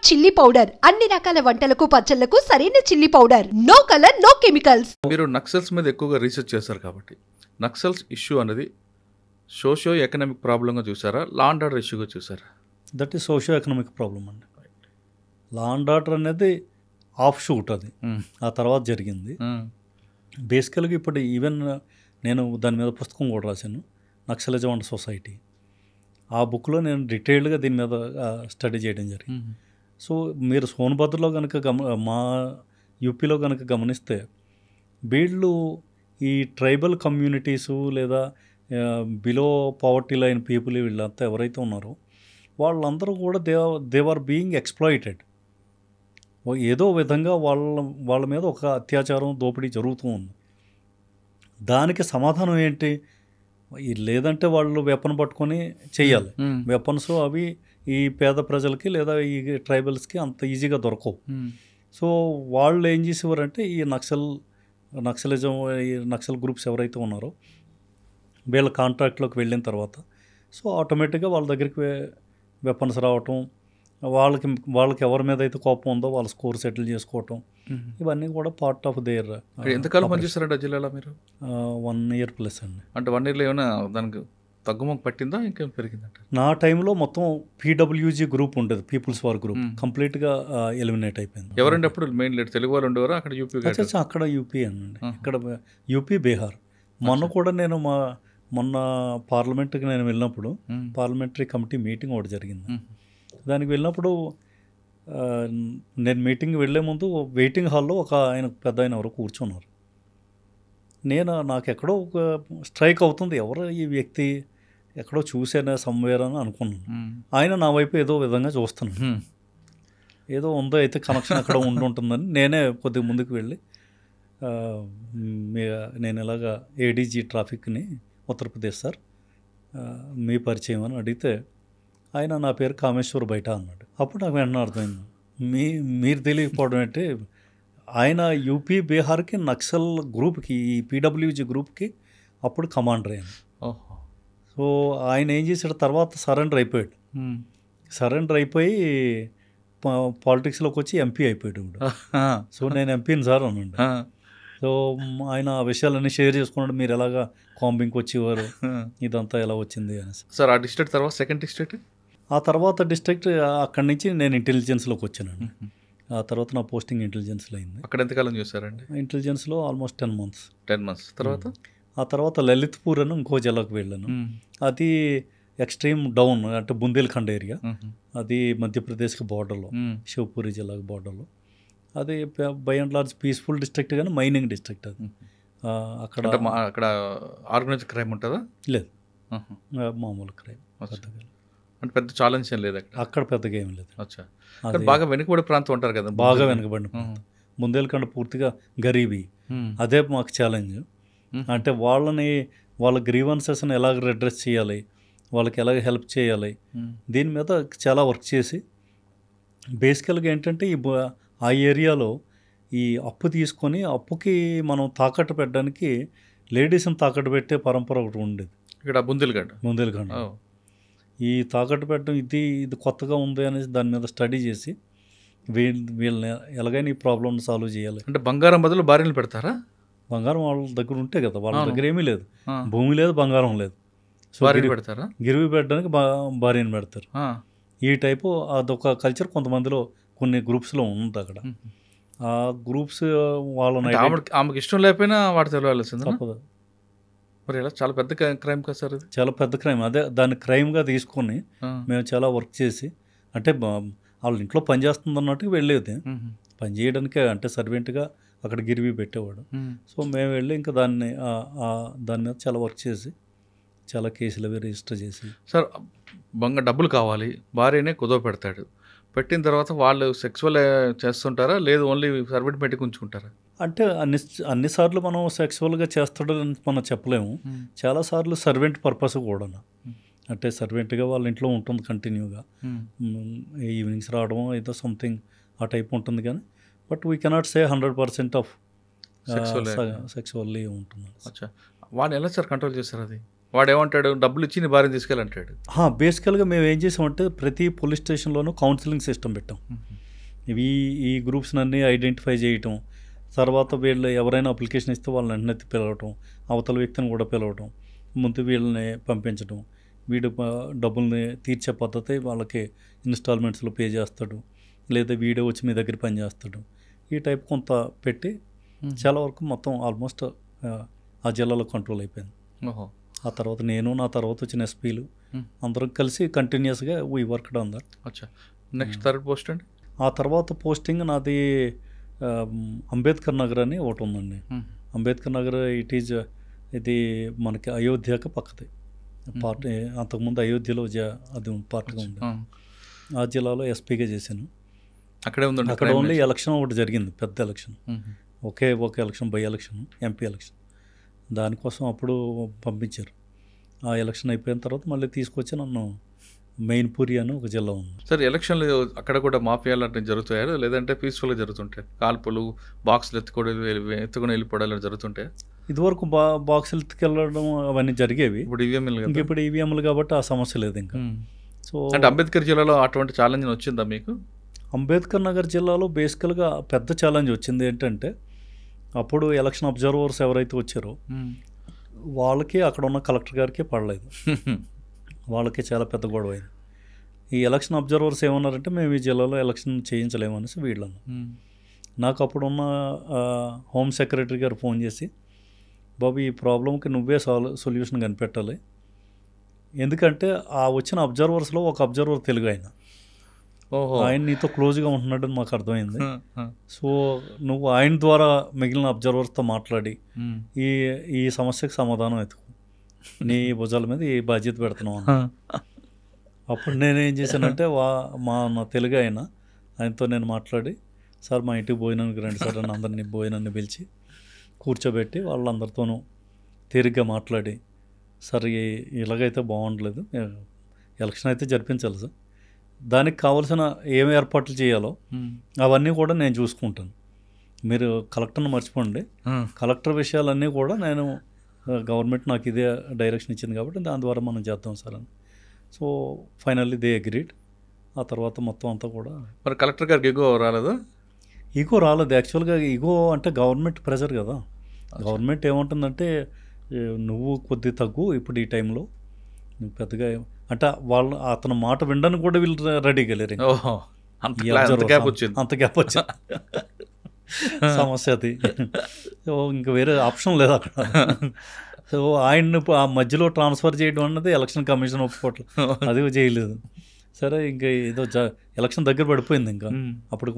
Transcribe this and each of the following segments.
Chilli powder అన్ని రకాల వంటలకు పచ్చళ్లకు సరైన chilli powder. No colour no chemicals. మీరు నక్సల్స్ మీద ఎక్కువగా రీసెర్చ్ చేశారు కాబట్టి నక్సల్స్ ఇష్యూ అనేది సోషియో ఎకనామిక్ ప్రాబ్లంగా చూసారా, లా అండ్ ఆర్డర్ ఇష్యూగా చూసారా? That is socio economic problem అండి. లా అండ్ ఆర్డర్ అనేది ఆఫ్ షూట్, అది ఆ తర్వాత జరిగింది. బేసికల్గా ఇప్పుడు ఈవెన్ నేను దాని మీద పుస్తకం కూడా రాశాను, నక్సలిజం అండ్ సొసైటీ. ఆ బుక్లో నేను డీటెయిల్డ్గా దీని మీద స్టడీ చేయడం జరిగింది. సో మీరు సోన్భద్రలో కనుక మా యూపీలో కనుక గమనిస్తే వీళ్ళు ఈ ట్రైబల్ కమ్యూనిటీసు లేదా బిలో పవర్టీ లైన్ పీపుల్ వీళ్ళంతా ఎవరైతే ఉన్నారో వాళ్ళందరూ కూడా దే ఆర్ బీయింగ్ ఎక్స్ప్లాయిటెడ్. ఏదో విధంగా వాళ్ళ మీద ఒక అత్యాచారం, దోపిడీ జరుగుతూ ఉంది. దానికి సమాధానం ఏంటి? లేదంటే వాళ్ళు వెపన్ పట్టుకొని చెయ్యాలి. వెపన్స్ అవి ఈ పేద ప్రజలకి లేదా ఈ ట్రైబల్స్కి అంత ఈజీగా దొరకవు. సో వాళ్ళు ఏం చేసేవారంటే ఈ నక్సలిజం, ఈ నక్సల్ గ్రూప్స్ ఎవరైతే ఉన్నారో వీళ్ళ కాంట్రాక్ట్లోకి వెళ్ళిన తర్వాత సో ఆటోమేటిక్గా వాళ్ళ దగ్గరికి వెపన్స్ రావటం, వాళ్ళకి ఎవరి మీద అయితే కోపం ఉందో వాళ్ళ స్కోర్ సెటిల్ చేసుకోవటం, ఇవన్నీ కూడా పార్ట్ ఆఫ్ దేర్. ఎంతకాలం పనిచేస్తారంటే జిల్లాలో మీరు? 1 year ప్లస్ అండి. అంటే 1 yearలో ఏమైనా దానికి తగ్గుముఖం పట్టిందా, ఇంకేం పెరిగిందంట? నా టైంలో మొత్తం పీడబ్ల్యూజీ గ్రూప్ ఉండేది, పీపుల్స్ వార్ గ్రూప్, కంప్లీట్గా ఎలిమినేట్ అయిపోయింది. ఎవరంటే అప్పుడు మెయిన్ లీడర్ తెలుగు వాళ్ళు ఉండేవారు అక్కడ? యూపీ అక్కడ యూపీ అండి, ఇక్కడ యూపీ, బీహార్. మొన్న కూడా నేను మొన్న పార్లమెంట్కి నేను వెళ్ళినప్పుడు పార్లమెంటరీ కమిటీ మీటింగ్ ఒకటి జరిగింది. దానికి వెళ్ళినప్పుడు నేను వెళ్ళే ముందు వెయిటింగ్ హాల్లో ఒక పెద్ద ఆయన ఎవరో కూర్చున్నారు. నాకు ఎక్కడో ఒక స్ట్రైక్ అవుతుంది, ఎవరో ఈ వ్యక్తి ఎక్కడో చూసానే సమ్వేర్ అని అనుకున్నాను. ఆయన నా వైపు ఏదో విధంగా చూస్తున్నాను, ఏదో ఉందో అయితే కనెక్షన్ అక్కడ ఉంటుందని నేనే కొద్దిగా ముందుకు వెళ్ళి నేను ఇలాగా ఏడీజీ ట్రాఫిక్ని ఉత్తరప్రదేశ్ సార్, మీ పరిచయం అని అడిగితే ఆయన నా పేరు కామేశ్వర్ బయట అన్నాడు. అప్పుడు నాకు వెంటనే అర్థమైంది, మీరు తెలియకపోవడం అంటే ఆయన యూపీ బీహార్కి నక్సల్ గ్రూప్కి, ఈ పీడబ్ల్యూజీ గ్రూప్కి అప్పుడు కమాండర్ అయ్యాను. సో ఆయన ఏం చేశాడు, తర్వాత సరెండర్ అయిపోయాడు. సరెండర్ అయిపోయి పాలిటిక్స్లోకి వచ్చి ఎంపీ అయిపోయాడు. సో నేను ఎంపీని సార్ అన్నాడు. సో ఆయన ఆ విషయాలన్నీ షేర్ చేసుకున్నాడు, మీరు ఎలాగా కాంబింగ్కి వచ్చేవారు, ఇదంతా ఎలా వచ్చింది అని. సార్ ఆ డిస్ట్రిక్ట్ తర్వాత సెకండ్ డిస్ట్రిక్ట్, ఆ తర్వాత డిస్ట్రిక్ట్, అక్కడి నుంచి నేను ఇంటెలిజెన్స్లోకి వచ్చానండి. ఆ తర్వాత నా పోస్టింగ్ ఇంటెలిజెన్స్లో అయింది. అక్కడ ఎంతకాలం చూసారండి? ఇంటెలిజెన్స్లో ఆల్మోస్ట్ 10 months. 10 months తర్వాత ఆ తర్వాత లలిత్పూర్ అని ఇంకో జిల్లాకు వెళ్ళాను. అది ఎక్స్ట్రీమ్ డౌన్, అంటే బుందేల్ఖండ్ ఏరియా, అది మధ్యప్రదేశ్కి బార్డర్లో, శివపూరి జిల్లాకి బార్డర్లో. అది by and large peaceful district, కానీ మైనింగ్ డిస్ట్రిక్ట్ అది. అక్కడ ఆర్గనైజ్డ్ క్రైమ్ ఉంటుందా? లేదు, మామూలు క్రైమ్. అంటే పెద్ద ఛాలెంజ్ ఏం లేదు అక్కడ, పెద్దగా ఏం లేదు. బాగా వెనుకబడి ప్రాంతం ఉంటారు కదా, బాగా వెనుకబడిన ప్రాంతం. బుందేల్ఖండ్ పూర్తిగా గరీబీ, అదే మాకు ఛాలెంజ్. అంటే వాళ్ళ గ్రీవెన్సెస్ని ఎలాగ అడ్రస్ చేయాలి, వాళ్ళకి ఎలాగ హెల్ప్ చేయాలి, దీని మీద చాలా వర్క్ చేసి బేసికల్గా ఏంటంటే ఆ ఏరియాలో ఈ అప్పు తీసుకొని అప్పుకి మనం తాకట్టు పెట్టడానికి లేడీస్ని తాకట్టు పెట్టే పరంపర ఒకటి ఉండేది ఇక్కడ బుందేల్ఖండ్. ఈ తాకట్టు పెట్టడం ఇది కొత్తగా ఉంది అనేసి దాని మీద స్టడీ చేసి వీళ్ళని ఎలాగైనా ఈ ప్రాబ్లమ్ని సాల్వ్ చేయాలి. అంటే బంగారం బదులు భార్యలు పెడతారా? బంగారం వాళ్ళ దగ్గర ఉంటే కదా, వాళ్ళ దగ్గర ఏమీ లేదు, భూమి లేదు, బంగారం లేదు. సో పెడతారా? గిరివి పెట్టడానికి భార్యను పెడతారు. ఈ టైపు అదొక కల్చర్ కొంతమందిలో, కొన్ని గ్రూప్స్లో ఉంది అక్కడ. ఆ గ్రూప్స్ వాళ్ళని ఆమెకి ఇష్టం లేకపోయినా వాడు తెలియాల్సింది తప్పదు. మరి ఎలా, చాలా పెద్ద క్రైమ్ కదా సార్ అది? చాలా పెద్ద క్రైమ్. అదే దాన్ని క్రైమ్గా తీసుకొని మేము చాలా వర్క్ చేసి, అంటే వాళ్ళ ఇంట్లో పని చేస్తుంది అన్నట్టుగా వెళ్ళేది, పని చేయడానికే, అంటే సర్వెంట్గా అక్కడ గిరివి పెట్టేవాడు. సో మేము వెళ్ళి ఇంకా దాని మీద చాలా వర్క్ చేసి చాలా కేసులు అవి రిజిస్టర్ చేసి. సార్ డబ్బులు కావాలి, భార్యనే కుదవ పెడతాడు, పెట్టిన తర్వాత వాళ్ళు సెక్సువల్ చేస్తుంటారా, లేదు ఓన్లీ సర్వెంట్ పెట్టి ఉంచుకుంటారా? అంటే అన్నిసార్లు మనం సెక్సువల్గా చేస్తాడని మనం చెప్పలేము. చాలాసార్లు సర్వెంట్ పర్పస్ కూడా, అంటే సర్వెంట్గా వాళ్ళ ఇంట్లో ఉంటుంది కంటిన్యూగా, ఈవినింగ్స్ రావడం ఏదో సంథింగ్ ఆ టైప్ ఉంటుంది. కానీ but we cannot say 100% of sexually ఉంటుంది. వాడు ఎలా సార్ కంట్రోల్ చేస్తారు? అది వాడు ఏమంటాడు, డబ్బులు ఇచ్చి నీ భార్యను తీసుకెళ్ళంటాడు. బేసికల్గా మేము ఏం చేసామంటే ప్రతి పోలీస్ స్టేషన్లోనూ కౌన్సిలింగ్ సిస్టమ్ పెట్టాం. ఈ గ్రూప్స్ని అన్నీ ఐడెంటిఫై చేయటం, తర్వాత వీళ్ళు ఎవరైనా అప్లికేషన్ ఇస్తే వాళ్ళని వెంటనే పిలవటం, అవతల వ్యక్తిని కూడా పిలవటం, ముందు వీళ్ళని పంపించడం, వీడు డబ్బుల్ని తీర్చే పద్ధతి వాళ్ళకి ఇన్స్టాల్మెంట్స్లో పే చేస్తాడు, లేదా వీడే వచ్చి మీ దగ్గర పని చేస్తాడు, ఈ టైప్ కొంత పెట్టి చాలా వరకు మొత్తం ఆల్మోస్ట్ ఆ జిల్లాలో కంట్రోల్ అయిపోయింది. ఆ తర్వాత నేను, నా తర్వాత వచ్చిన ఎస్పీలు అందరం కలిసి కంటిన్యూస్గా we worked on that. Next third post అండి? ఆ తర్వాత పోస్టింగ్ నాది అంబేద్కర్ నగర్ అని ఒకటి ఉందండి. అంబేద్కర్ నగర్ ఇది మనకి అయోధ్యకి పక్కది పార్ట్. అంతకుముందు అయోధ్యలో అది పార్ట్గా ఉంది. ఆ జిల్లాలో ఎస్పీగా చేశాను. అక్కడే ఉందండి. అక్కడ ఓన్లీ ఎలక్షన్ ఒకటి జరిగింది, పెద్ద ఎలక్షన్, ఒక election, by election, MP election. దానికోసం అప్పుడు పంపించారు. ఆ ఎలక్షన్ అయిపోయిన తర్వాత మళ్ళీ తీసుకొచ్చి నన్ను మెయిన్పూరి అని ఒక జిల్లా ఉంది. సార్, ఎలక్షన్లు అక్కడ కూడా మాఫియాలు అంటే జరుగుతాయా, లేదంటే పీస్ఫుల్గా జరుగుతుంటాయి? కాల్పులు, బాక్సులు ఎత్తుకొని వెళ్ళిపోవడాలు జరుగుతుంటాయి? ఇదివరకు బాక్సులు ఎత్తుకెళ్ళడం అవన్నీ జరిగేవి. ఇప్పుడు ఈవీఎంలు, ఇప్పుడు ఈవీఎంలు కాబట్టి ఆ సమస్య లేదు ఇంకా. సో అంటే అంబేద్కర్ జిల్లాలో అటువంటి ఛాలెంజ్ వచ్చిందా మీకు? అంబేద్కర్ నగర్ జిల్లాలో బేసికల్గా పెద్ద ఛాలెంజ్ వచ్చింది ఏంటంటే, అప్పుడు ఎలక్షన్ అబ్జర్వర్స్ ఎవరైతే వచ్చారో వాళ్ళకి అక్కడ ఉన్న కలెక్టర్ గారికి పడలేదు. వాళ్ళకి చాలా పెద్ద గొడవ అయింది. ఈ ఎలక్షన్ అబ్జర్వర్స్ ఏమన్నారంటే, మేము ఈ జిల్లాలో ఎలక్షన్ చేయించలేమనేసి వీళ్ళు. నాకు అప్పుడున్న హోమ్ సెక్రటరీ గారు ఫోన్ చేసి, బాబు ఈ ప్రాబ్లంకి నువ్వే సొల్యూషన్ కనిపెట్టాలి, ఎందుకంటే ఆ వచ్చిన అబ్జర్వర్స్లో ఒక అబ్జర్వర్ తెలుగు ఆయన నీతో క్లోజ్గా ఉంటున్నాడని మాకు అర్థమైంది. సో నువ్వు ఆయన ద్వారా మిగిలిన అబ్జర్వర్స్తో మాట్లాడి ఈ సమస్యకు సమాధానం ఎత్తుకు, నీ భుజాల మీద ఈ బాధ్యత పెడుతున్నావు. అప్పుడు నేనేం చేశానంటే నా తెలుగు ఆయనతో నేను మాట్లాడి, సార్ మా ఇంటికి భోజనానికి రండి సార్ అని అందరినీ భోజనాన్ని పిలిచి కూర్చోబెట్టి వాళ్ళందరితోనూ తీరిగ్గా మాట్లాడి, సార్ ఇలాగైతే బాగుండలేదు, ఎలక్షన్ అయితే జరిపించాలి సార్, దానికి కావాల్సిన ఏమి ఏర్పాట్లు చేయాలో అవన్నీ కూడా నేను చూసుకుంటాను, మీరు కలెక్టర్ని మర్చిపోండి, కలెక్టర్ విషయాలన్నీ కూడా నేను గవర్నమెంట్ నాకు ఇదే డైరెక్షన్ ఇచ్చింది కాబట్టి దాని ద్వారా మనం చేద్దాం సార్ అని. So finally they agreed. ఆ తర్వాత మొత్తం అంతా కూడా. మరి కలెక్టర్ గారికి ఈగో రాలేదు? ఈగో రాలేదు. యాక్చువల్గా ఈగో అంటే గవర్నమెంట్ ప్రెజర్ కదా. గవర్నమెంట్ ఏమంటుందంటే, నువ్వు కొద్ది తగ్గు ఇప్పుడు ఈ టైంలో, నువ్వు పెద్దగా అంటే అతని మాట వినడానికి కూడా వీళ్ళు రెడీగా లేరు. అంత గ్యాప్ వచ్చింది సమస్య అది. సో ఇంకా వేరే ఆప్షన్ లేదు అక్కడ. సో ఆయన్ని ఆ మధ్యలో ట్రాన్స్ఫర్ చేయడం అన్నది ఎలక్షన్ కమిషన్ ఒప్పుకోవట్లేదు, అది చేయలేదు. సరే ఇంకా ఏదో ఎలక్షన్ దగ్గర పడిపోయింది, ఇంకా అప్పుడు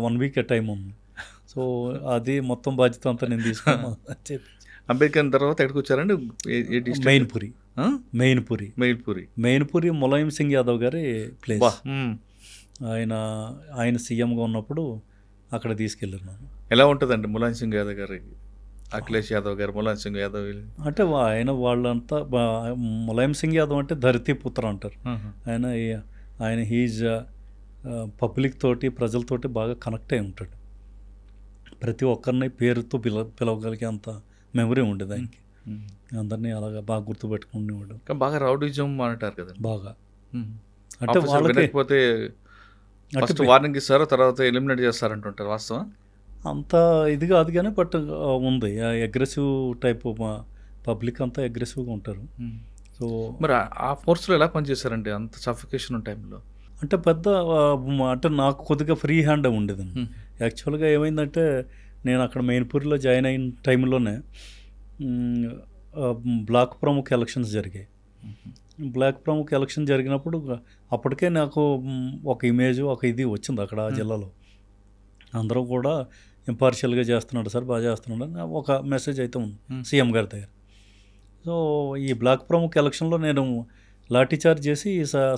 1 వీక్ టైం ఉంది. సో అది మొత్తం బాధ్యత అంతా నేను తీసుకున్నాను చెప్పి. అంబేద్కర్ తర్వాత ఎక్కడికి వచ్చారండి? మెయిన్పూరి ములాయం సింగ్ యాదవ్ గారి ప్లేస్. ఆయన సీఎంగా ఉన్నప్పుడు అక్కడ తీసుకెళ్ళారు నన్ను. ఎలా ఉంటుందండి ములాయం సింగ్ యాదవ్ గారి, అఖిలేష్ యాదవ్ గారు, ములాయం సింగ్ యాదవ్ అంటే వాళ్ళంతా ములాయం సింగ్ యాదవ్ అంటే ధరతీ పుత్ర అంటారు. ఆయన హీజ్ పబ్లిక్ తోటి, ప్రజలతోటి బాగా కనెక్ట్ అయి ఉంటాడు. ప్రతి ఒక్కరిని పేరుతో పిలవగలిగే అంత మెమరీ ఉండేది ఆయనకి. అందరినీ అలాగా బాగా గుర్తుపెట్టుకునేవాడు. బాగా రౌడిజం అంటారు కదా బాగా. అంటే వాళ్ళకి వార్నింగ్ ఇస్తారు, తర్వాత ఎలిమినేట్ చేస్తారంటుంటారు. వాస్తవం అంత ఇది కాదు కానీ బట్ ఉంది అగ్రెసివ్ టైప్. పబ్లిక్ అంతా అగ్రెసివ్గా ఉంటారు. సో మరి ఆ ఫోర్స్లో ఎలా పనిచేశారండి అంత సఫికేషన్ టైంలో? అంటే అంటే నాకు కొద్దిగా ఫ్రీ హ్యాండ్ ఉండేదండి. యాక్చువల్గా ఏమైందంటే, నేను అక్కడ మెయిన్పూరిలో జాయిన్ అయిన టైంలోనే బ్లాక్ ప్రముఖ ఎలక్షన్స్ జరిగాయి. బ్లాక్ ప్రముఖ ఎలక్షన్ జరిగినప్పుడు అప్పటికే నాకు ఒక ఇమేజ్, ఒక ఇది వచ్చింది అక్కడ ఆ జిల్లాలో. అందరూ కూడా ఇంపార్షియల్గా చేస్తున్నాడు సార్, బాగా చేస్తున్నాడు అని ఒక మెసేజ్ అయితే ఉంది సీఎం గారి దగ్గర. సో ఈ బ్లాక్ ప్రముఖ ఎలక్షన్లో నేను లాఠీచార్జ్ చేసి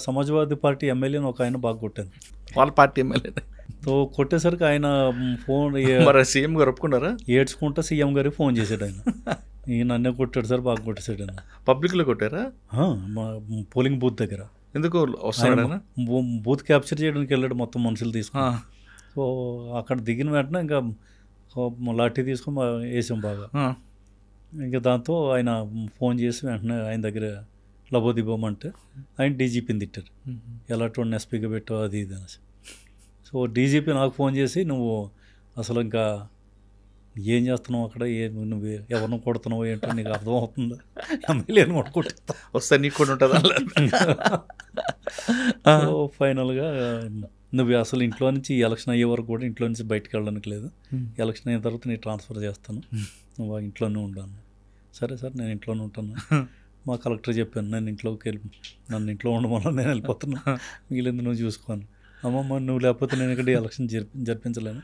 సమాజ్వాదీ పార్టీ ఎమ్మెల్యేని ఒక ఆయన బాగా కొట్టాను. వాళ్ళ పార్టీ ఎమ్మెల్యే. సో కొట్టేసరికి ఆయన ఫోన్ సీఎం గారు ఒప్పుకున్నారా? ఏడ్చుకుంటా సీఎం గారికి ఫోన్ చేశాడు ఆయన. నన్నే కొట్టాడు సార్, బాగా కొట్టేశాడు ఆయన. పబ్లిక్లో కొట్టారా? పోలింగ్ బూత్ దగ్గర. ఎందుకు బూత్ క్యాప్చర్ చేయడానికి వెళ్ళాడు మొత్తం మనుషులు తీసుకుని. సో అక్కడ దిగిన వెంటనే ఇంకా లాఠీ తీసుకొని వేసాం బాగా. ఇంకా దాంతో ఆయన ఫోన్ చేసి వెంటనే ఆయన దగ్గర లబోదిబోమంటే ఆయన డీజీపీని తిట్టారు, ఎలాంటి ఎస్పీగా పెట్టావు అది ఇది అనేసి. సో డీజీపీ నాకు ఫోన్ చేసి నువ్వు అసలు ఇంకా ఏం చేస్తున్నావు అక్కడ, నువ్వు ఎవరిని కొడుతున్నావు ఏంటో నీకు అర్థమవుతుందా, ఎమ్మెల్యేని కొట్టుకుంటా వస్తే నీకు కూడా ఉంటుంది. సో ఫైనల్గా నువ్వు అసలు ఇంట్లో నుంచి ఎలక్షన్ అయ్యే వరకు కూడా ఇంట్లో నుంచి బయటకు వెళ్ళడానికి లేదు, ఎలక్షన్ అయిన తర్వాత నీ ట్రాన్స్ఫర్ చేస్తాను, నువ్వు ఇంట్లోనే ఉండాను. సరే సార్ నేను ఇంట్లోనే ఉంటాను. మా కలెక్టర్ చెప్పాను నేను ఇంట్లోకి వెళ్ళి నన్ను ఇంట్లో ఉండమన్నా నేను వెళ్ళిపోతున్నా, మిగిలింది నువ్వు చూసుకోను. అమ్మమ్మ నువ్వు లేకపోతే నేను ఇక్కడ ఎలక్షన్ జరిపించలేను,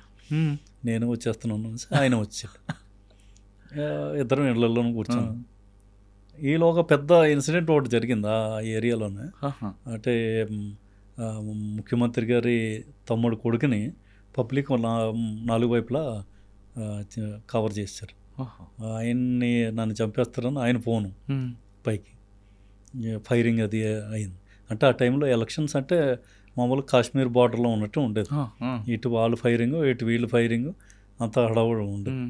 నేను వచ్చేస్తున్నాను. ఆయన వచ్చాడు, ఇద్దరం ఇళ్లలోనూ కూర్చొని. ఈలోగా పెద్ద ఇన్సిడెంట్ ఒకటి జరిగింది ఆ ఏరియాలోనే. అంటే ముఖ్యమంత్రి గారి తమ్ముడు కొడుకుని పబ్లిక్ 4 వైపులా కవర్ చేశారు. ఆయన్ని నన్ను చంపేస్తారని ఆయన ఫోను పైకి ఫైరింగ్ అది అయింది. అంటే ఆ టైంలో ఎలక్షన్స్ అంటే మామూలు కాశ్మీర్ బార్డర్లో ఉన్నట్టు ఉండేది. ఇటు వాళ్ళు ఫైరింగ్ ఇటు వీళ్ళు ఫైరింగ్ అంత హడావుడు ఉండేది.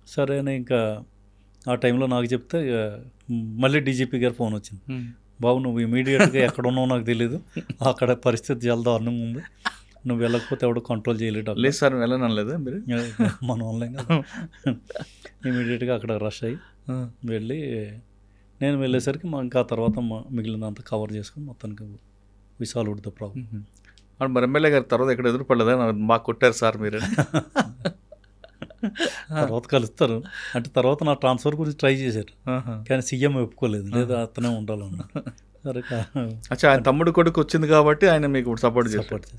సరే అని ఇంకా ఆ టైంలో నాకు చెప్తే మళ్ళీ డీజీపీ గారు ఫోన్ వచ్చింది. బాబు నువ్వు ఇమీడియట్గా ఎక్కడ ఉన్నావు నాకు తెలీదు, అక్కడ పరిస్థితి చాలా దారుణంగా ఉంది, నువ్వు వెళ్ళకపోతే ఎవడో కంట్రోల్ చేయలేడు. లేదు సార్ వెళ్ళనలేదా మీరు, మనం ఆన్లైన్ కదా. ఇమీడియట్గా అక్కడ రష్ అయ్యి వెళ్ళి నేను వెళ్ళేసరికి ఇంకా తర్వాత మిగిలినంత కవర్ చేసుకుని మొత్తానికి వి సాల్వ్డ్ ద ప్రాబ్లం. మరి ఎమ్మెల్యే గారు తర్వాత ఎక్కడ ఎదురుపడలేదా, మాకు కొట్టారు సార్ మీరు? తర్వాత కలుస్తారు అంటే తర్వాత నా ట్రాన్స్ఫర్ గురించి ట్రై చేశారు కానీ సీఎం ఒప్పుకోలేదు, లేదా అతనే ఉండాలన్నారు. సరే ఆయన తమ్ముడు కొడుకు వచ్చింది కాబట్టి ఆయన మీకు సపోర్ట్ చేశారు.